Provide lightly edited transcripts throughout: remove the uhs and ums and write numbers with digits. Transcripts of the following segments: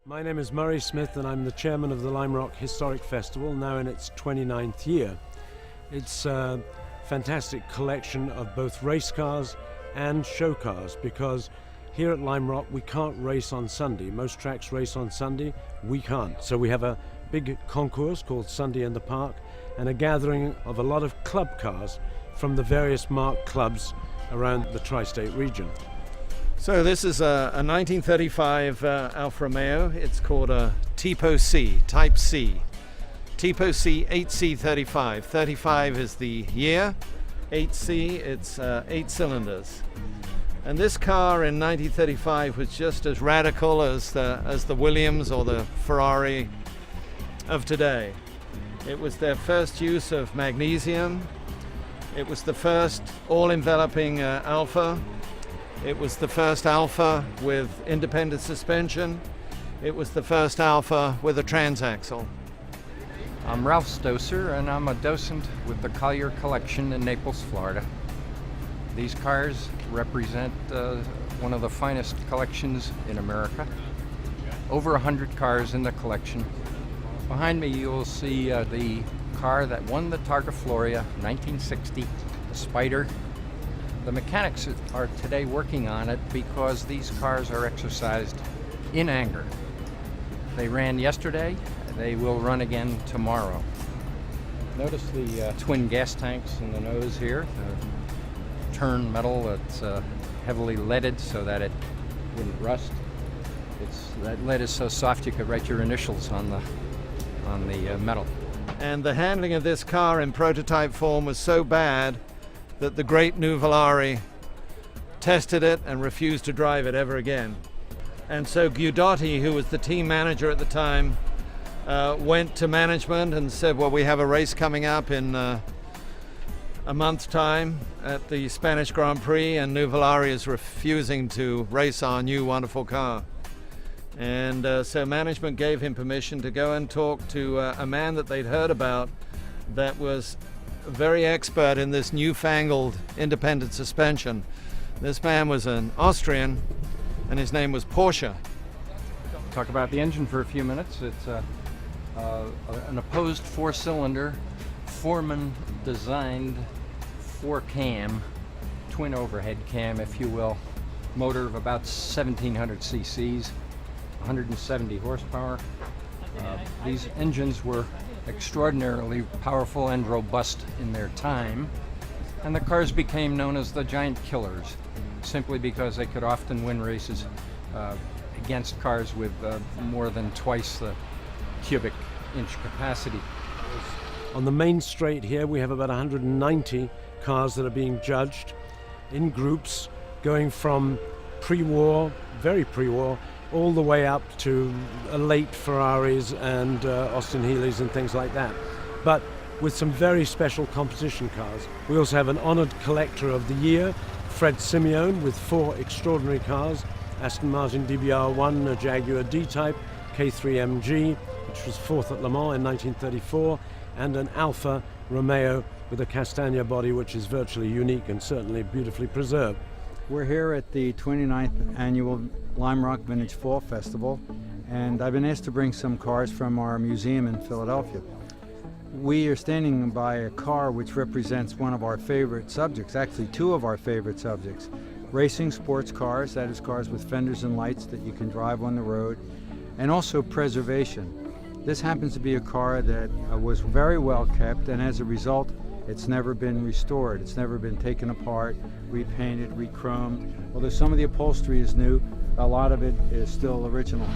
My name is Murray Smith and I'm the chairman of the Lime Rock Historic Festival, now in its 29th year. It's a fantastic collection of both race cars and show cars, because here at Lime Rock we can't race on Sunday. Most tracks race on Sunday, we can't. So we have a big concourse called Sunday in the Park and a gathering of a lot of club cars from the various marked clubs around the tri-state region. So this is a 1935 Alfa Romeo. It's called a Tipo C, Type C. Tipo C 8C35. 35 is the year, 8C, it's 8 cylinders. And this car in 1935 was just as radical as the Williams or the Ferrari of today. It was their first use of magnesium. It was the first all-enveloping Alfa. It was the first Alfa with independent suspension. It was the first Alfa with a transaxle. I'm Ralph Stoser, and I'm a docent with the Collier Collection in Naples, Florida. These cars represent one of the finest collections in America. Over 100 cars in the collection. Behind me you will see the car that won the Targa Floria 1960, the Spider. The mechanics are today working on it because these cars are exercised in anger. They ran yesterday, they will run again tomorrow. Notice the twin gas tanks in the nose here. The turn metal that's heavily leaded so that it wouldn't rust. That lead is so soft you could write your initials on the metal. And the handling of this car in prototype form was so bad that the great Nuvolari tested it and refused to drive it ever again. And so Guidotti, who was the team manager at the time, went to management and said, well, we have a race coming up in a month's time at the Spanish Grand Prix, and Nuvolari is refusing to race our new wonderful car. And so management gave him permission to go and talk to a man that they'd heard about that was very expert in this newfangled independent suspension. This man was an Austrian, and his name was Porsche. Talk about the engine for a few minutes. It's an opposed four-cylinder, Foreman-designed four-cam, twin overhead cam, if you will, motor of about 1,700 cc's, 170 horsepower. These engines were extraordinarily powerful and robust in their time, and the cars became known as the Giant Killers simply because they could often win races against cars with more than twice the cubic inch capacity. On the main straight here we have about 190 cars that are being judged in groups, going from pre-war, very pre-war, all the way up to late Ferraris and Austin Healey's and things like that, but with some very special competition cars. We also have an honored collector of the year, Fred Simeone, with 4 extraordinary cars: Aston Martin DBR1, a Jaguar D-Type, K3 MG, which was 4th at Le Mans in 1934, and an Alfa Romeo with a Castagna body, which is virtually unique and certainly beautifully preserved. We're here at the 29th annual Lime Rock Vintage Fall Festival, and I've been asked to bring some cars from our museum in Philadelphia. We are standing by a car which represents one of our favorite subjects, actually 2 of our favorite subjects. Racing sports cars, that is cars with fenders and lights that you can drive on the road, and also preservation. This happens to be a car that was very well kept, and as a result it's never been restored. It's never been taken apart, repainted, rechromed. Although some of the upholstery is new, a lot of it is still original.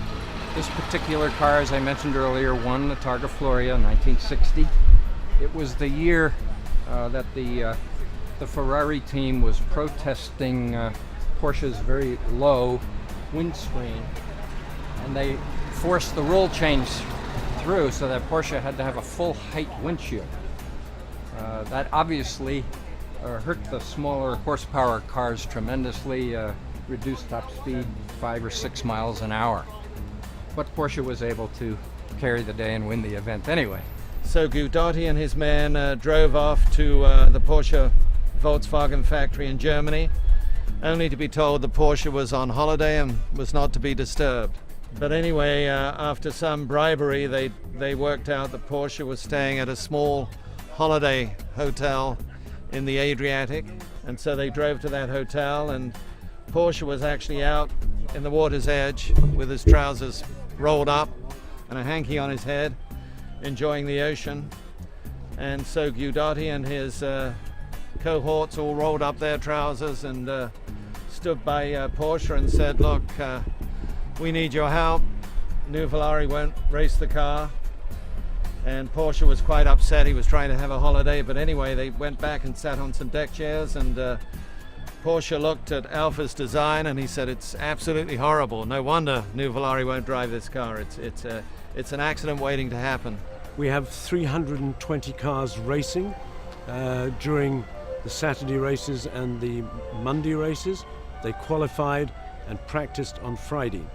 This particular car, as I mentioned earlier, won the Targa Floria in 1960. It was the year that the Ferrari team was protesting Porsche's very low windscreen, and they forced the rule change through so that Porsche had to have a full height windshield. That obviously hurt the smaller horsepower cars tremendously, reduced top speed 5 or 6 miles an hour. But Porsche was able to carry the day and win the event anyway. So Guidotti and his men drove off to the Porsche Volkswagen factory in Germany, only to be told the Porsche was on holiday and was not to be disturbed. But anyway, after some bribery, they worked out that Porsche was staying at a small holiday hotel in the Adriatic, and so they drove to that hotel, and Porsche was actually out in the water's edge with his trousers rolled up and a hanky on his head, enjoying the ocean. And so Guidotti and his cohorts all rolled up their trousers and stood by Porsche and said, look, we need your help. Nuvolari won't race the car. And Porsche was quite upset. He was trying to have a holiday, but anyway, they went back and sat on some deck chairs, and Porsche looked at Alfa's design and he said, it's absolutely horrible. No wonder Nuvolari won't drive this car. It's an accident waiting to happen. We have 320 cars racing during the Saturday races and the Monday races. They qualified and practiced on Friday.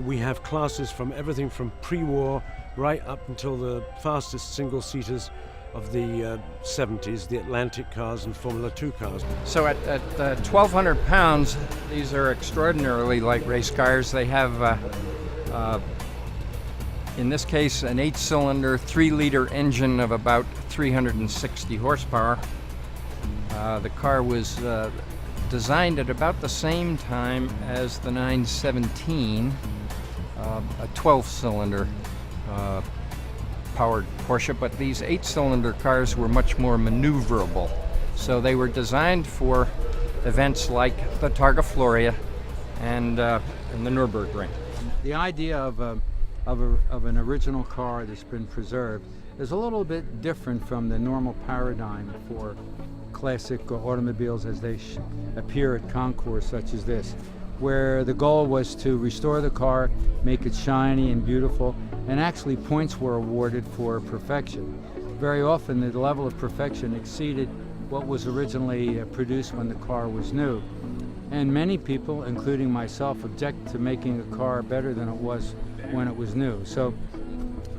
We have classes from everything from pre-war right up until the fastest single-seaters of the 70s, the Atlantic cars and Formula 2 cars. So at 1,200 pounds, these are extraordinarily light race cars. They have, in this case, an 8-cylinder, 3-liter engine of about 360 horsepower. The car was designed at about the same time as the 917, a 12-cylinder powered Porsche, but these 8-cylinder cars were much more maneuverable. So they were designed for events like the Targa Florio and the Nürburgring. The idea of an original car that's been preserved is a little bit different from the normal paradigm for classic automobiles as they appear at concours such as this, where the goal was to restore the car, make it shiny and beautiful, and actually points were awarded for perfection. Very often the level of perfection exceeded what was originally produced when the car was new. And many people, including myself, object to making a car better than it was when it was new. So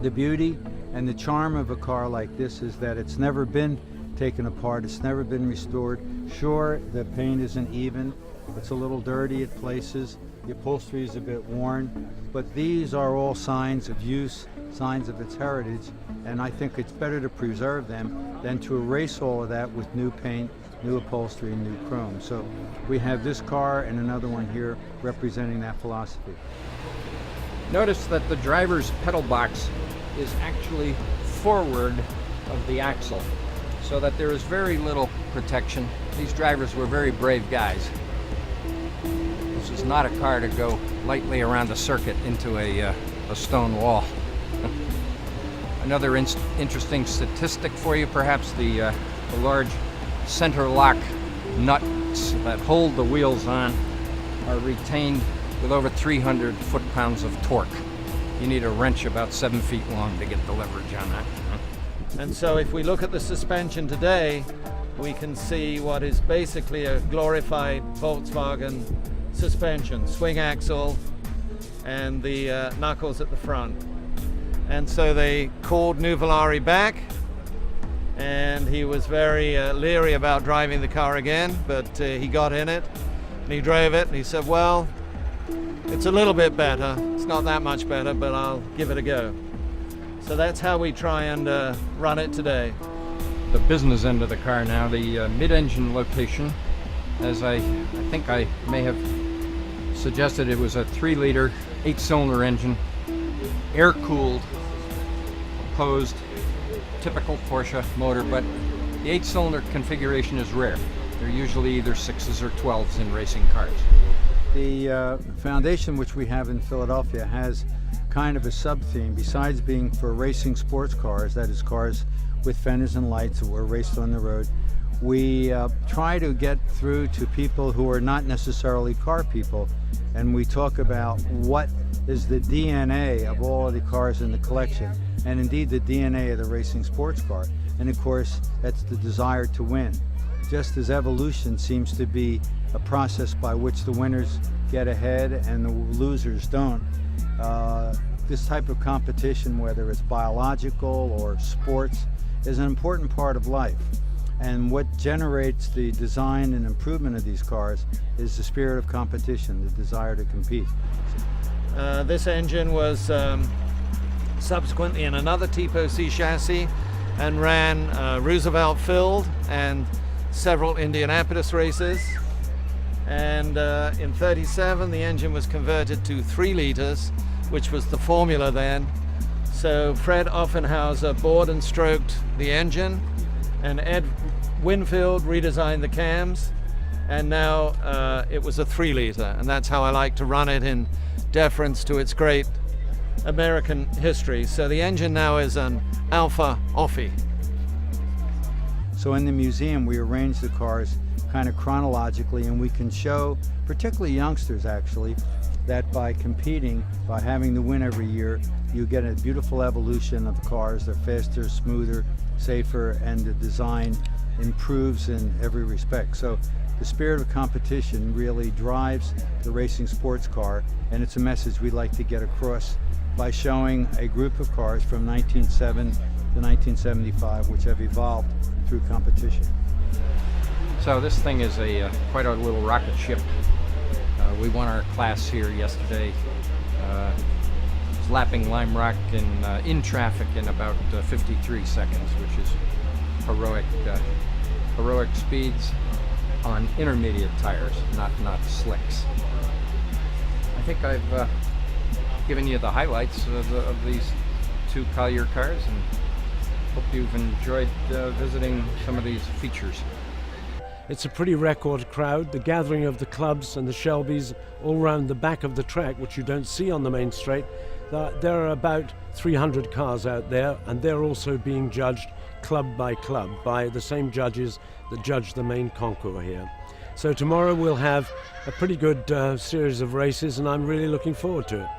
the beauty and the charm of a car like this is that it's never been taken apart, it's never been restored. Sure, the paint isn't even, it's a little dirty at places, the upholstery is a bit worn, but these are all signs of use, signs of its heritage, and I think it's better to preserve them than to erase all of that with new paint, new upholstery, and new chrome. So we have this car and another one here representing that philosophy. Notice that the driver's pedal box is actually forward of the axle, so that there is very little protection. These drivers were very brave guys. This is not a car to go lightly around a circuit into a stone wall. Another interesting statistic for you, perhaps the large center lock nuts that hold the wheels on are retained with over 300 foot-pounds of torque. You need a wrench about 7 feet long to get the leverage on that. And so if we look at the suspension today, we can see what is basically a glorified Volkswagen suspension, swing axle and the knuckles at the front. And so they called Nuvolari back, and he was very leery about driving the car again, but he got in it and he drove it and he said, well, it's a little bit better, it's not that much better, but I'll give it a go. So that's how we try and run it today. The business end of the car now, the mid-engine location, as I think I may have suggested, it was a 3-liter, 8-cylinder engine, air-cooled, opposed, typical Porsche motor, but the 8-cylinder configuration is rare. They're usually either 6s or 12s in racing cars. The foundation which we have in Philadelphia has kind of a sub-theme. Besides being for racing sports cars, that is cars with fenders and lights that were raced on the road, we try to get through to people who are not necessarily car people, and we talk about what is the DNA of all of the cars in the collection, and indeed the DNA of the racing sports car. And of course, that's the desire to win. Just as evolution seems to be a process by which the winners get ahead and the losers don't, this type of competition, whether it's biological or sports, is an important part of life. And what generates the design and improvement of these cars is the spirit of competition, the desire to compete. This engine was subsequently in another Tipo C chassis and ran Roosevelt filled and several Indianapolis races. And in 37 the engine was converted to 3 liters, which was the formula then. So Fred Offenhauser bored and stroked the engine, and Ed Winfield redesigned the cams, and now it was a 3 liter, and that's how I like to run it, in deference to its great American history. So the engine now is an Alfa Offi. So in the museum, we arrange the cars kind of chronologically, and we can show, particularly youngsters actually, that by competing, by having the win every year, you get a beautiful evolution of the cars. They're faster, smoother, safer, and the design improves in every respect. So the spirit of competition really drives the racing sports car, and it's a message we'd like to get across by showing a group of cars from 1907 to 1975, which have evolved through competition. So this thing is quite a little rocket ship. We won our class here yesterday. Was lapping Lime Rock in traffic in about 53 seconds, which is heroic speeds on intermediate tires, not slicks. I think I've given you the highlights of these 2 Collier cars, and hope you've enjoyed visiting some of these features. It's a pretty record crowd. The gathering of the clubs and the Shelbys all round the back of the track, which you don't see on the main straight. There are about 300 cars out there, and they're also being judged club by club by the same judges that judge the main concours here. So tomorrow we'll have a pretty good series of races, and I'm really looking forward to it.